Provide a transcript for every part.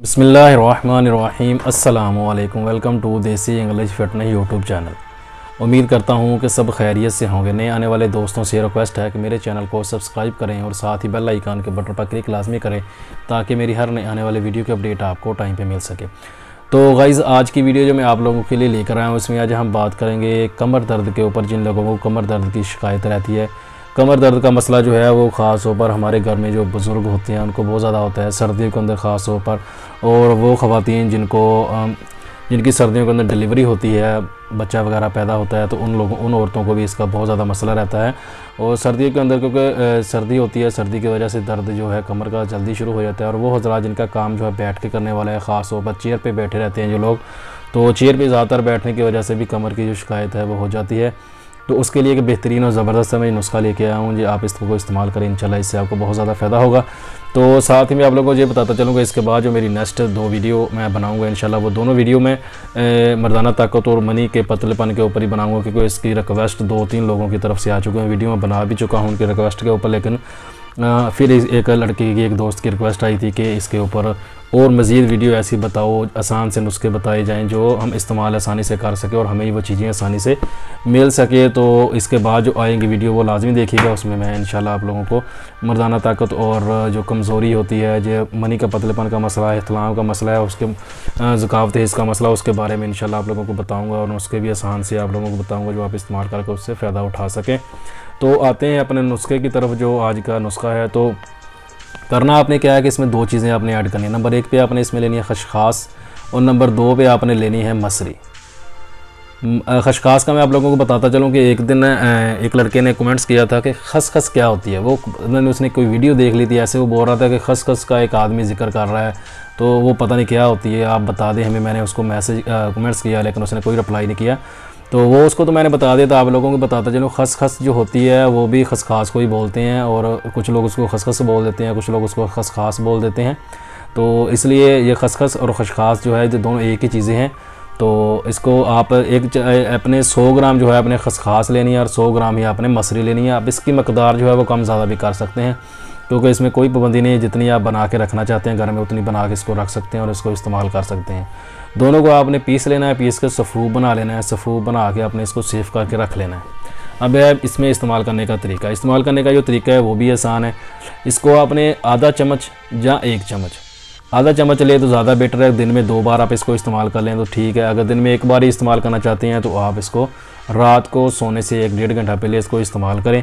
बिस्मिल्लाहिर्रहमानिर्रहीम अस्सलामुअलैकुम। Welcome to देसी इंग्लिश फिटनेस यूट्यूब चैनल। उम्मीद करता हूँ कि सब खैरियत से होंगे। नए आने वाले दोस्तों से रिक्वेस्ट है कि मेरे चैनल को सब्सक्राइब करें और साथ ही बेल आइकन के बटन पर क्लिक लाजमी करें ताकि मेरी हर नए आने वाले वीडियो की अपडेट आपको टाइम पे मिल सके। तो गाइज़, आज की वीडियो जो मैं आप लोगों के लिए लेकर आया हूँ, इसमें आज हम बात करेंगे कमर दर्द के ऊपर। जिन लोगों को कमर दर्द की शिकायत रहती है, कमर दर्द का मसला जो है वो ख़ास तौर पर हमारे घर में जो बुज़ुर्ग होते हैं उनको बहुत ज़्यादा होता है, सर्दियों के अंदर ख़ास तौर पर। और वो ख़वातीन जिनकी सर्दियों के अंदर डिलीवरी होती है, बच्चा वगैरह पैदा होता है, तो उन औरतों को भी इसका बहुत ज़्यादा मसला रहता है। और सर्दियों के अंदर क्योंकि सर्दी होती है, सर्दी की वजह से दर्द जो है कमर का जल्दी शुरू हो जाता है। और वो हज़रात जिनका काम जो है बैठ के करने वाला है, ख़ास तौर पर चेयर पे बैठे रहते हैं जो लोग, तो चेयर पे ज़्यादातर बैठने की वजह से भी कमर की जो शिकायत है वो हो जाती है। तो उसके लिए एक बेहतरीन और ज़बरदस्त मैं नुस्खा लेके आया हूँ जी, आप इसको इस्तेमाल करें, इंशाल्लाह इससे आपको बहुत ज़्यादा फ़ायदा होगा। तो साथ ही मैं आप लोगों को ये बताता चलूँगा, इसके बाद जो मेरी नेक्स्ट 2 वीडियो मैं बनाऊँगा इंशाल्लाह, वो दोनों वीडियो में मर्दाना ताकत और मनी के पतलेपन के ऊपर ही बनाऊँगा, क्योंकि इसकी रिक्वेस्ट 2-3 लोगों की तरफ से आ चुके हैं। वीडियो में बना भी चुका हूँ उनकी रिक्वेस्ट के ऊपर, लेकिन फिर एक लड़की की, एक दोस्त की रिक्वेस्ट आई थी कि इसके ऊपर और मज़ीद वीडियो ऐसी बताओ, आसान से नुस्खे बताए जाएं जो हम इस्तेमाल आसानी से कर सकें और हमें वो चीज़ें आसानी से मिल सके। तो इसके बाद जो आएंगी वीडियो वो लाजमी देखिएगा। उसमें मैं इंशाल्लाह आप लोगों को मर्दाना ताकत और जो कमज़ोरी होती है, जो मनी का पतलेपन का मसला है, इत्तलाम का मसला है, उसके ज़ुकावत तेज़ का मसला, उसके बारे में इंशाल्लाह आप लोगों को बताऊँगा। और नुस्खे भी आसान से आप लोगों को बताऊँगा जो आप इस्तेमाल करके उससे फ़ायदा उठा सकें। तो आते हैं अपने नुस्खे की तरफ। जो आज का नुस्खा है, तो करना आपने क्या है कि इसमें 2 चीज़ें आपने ऐड करनी है। नंबर 1 पे आपने इसमें लेनी है खसखास, और नंबर 2 पे आपने लेनी है मसरी। खसखास का मैं आप लोगों को बताता चलूँ कि एक दिन एक लड़के ने कमेंट्स किया था कि खसखस क्या होती है। वो उसने कोई वीडियो देख ली थी, ऐसे वो बोल रहा था कि खसखस का एक आदमी जिक्र कर रहा है, तो वो पता नहीं क्या होती है, आप बता दें हमें। मैंने उसको कमेंट्स किया, लेकिन उसने कोई रिप्लाई नहीं किया। तो वो उसको तो मैंने बता दिया था, आप लोगों को बताता चलो। खसखस जो होती है वो भी खसखास को ही बोलते हैं, और कुछ लोग उसको खसखस बोल देते हैं, कुछ लोग उसको खसखास बोल देते हैं। तो इसलिए ये खसखस और खसखास जो है, जो दोनों एक ही चीज़ें हैं। तो इसको आप अपने 100 ग्राम जो है अपने खसखास लेनी है और 100 ग्राम ही आपने मसरी लेनी है। आप इसकी मकदार जो है वो कम ज़्यादा भी कर सकते हैं, क्योंकि इसमें कोई पाबंदी नहीं है। जितनी आप बना के रखना चाहते हैं घर में उतनी बना के इसको रख सकते हैं और इसको इस्तेमाल कर सकते हैं। दोनों को आपने पीस लेना है, पीस के सफ़ूब बना लेना है, सफ़ूब बना के आपने इसको सेफ करके रख लेना है। अब इसमें इस्तेमाल करने का तरीका, इस्तेमाल करने का जो तरीका है वो भी आसान है। इसको आपने आधा चम्मच या 1 चम्मच, आधा चम्मच ले तो ज़्यादा बेटर है। दिन में 2 बार आप इसको इस्तेमाल कर लें तो ठीक है। अगर दिन में 1 बार ही इस्तेमाल करना चाहते हैं तो आप इसको रात को सोने से 1-1.5 घंटा पहले इसको इस्तेमाल करें।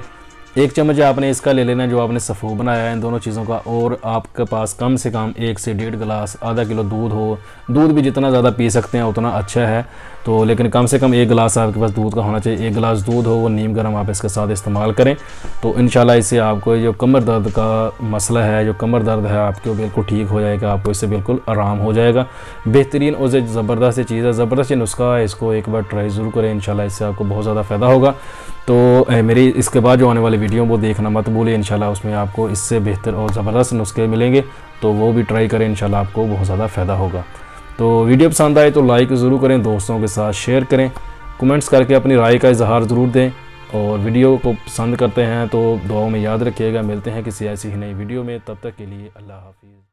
1 चम्मच आपने इसका ले लेना है जो आपने सफ़ूब बनाया है इन दोनों चीज़ों का। और आपके पास कम से कम 1 से 1.5 गिलास, आधा किलो दूध हो। दूध भी जितना ज़्यादा पी सकते हैं उतना अच्छा है, तो लेकिन कम से कम 1 गिलास आपके पास दूध का होना चाहिए। 1 गिलास दूध हो, वो नीम गर्म आप इसके साथ इस्तेमाल करें। तो इंशाल्लाह इससे आपको जो कमर दर्द का मसला है, जो कमर दर्द है आपको बिल्कुल ठीक हो जाएगा, आपको इससे बिल्कुल आराम हो जाएगा। बेहतरीन और ज़बरदस्त चीज़ है, ज़बरदस्त नुस्खा है, इसको एक बार ट्राई ज़रूर करें, इंशाल्लाह इससे आपको बहुत ज़्यादा फ़ायदा होगा। तो मेरी इसके बाद जो आने वाली वीडियो वो देखना मत भूलिए, इंशाल्लाह उसमें आपको इससे बेहतर और ज़बरदस्त नुस्खे मिलेंगे, तो वो भी ट्राई करें, इंशाल्लाह आपको बहुत ज़्यादा फ़ायदा होगा। तो वीडियो पसंद आए तो लाइक ज़रूर करें, दोस्तों के साथ शेयर करें, कमेंट्स करके अपनी राय का इजहार ज़रूर दें। और वीडियो को पसंद करते हैं तो दुआओं में याद रखिएगा। मिलते हैं किसी ऐसी ही नई वीडियो में, तब तक के लिए अल्लाह हाफ़िज़।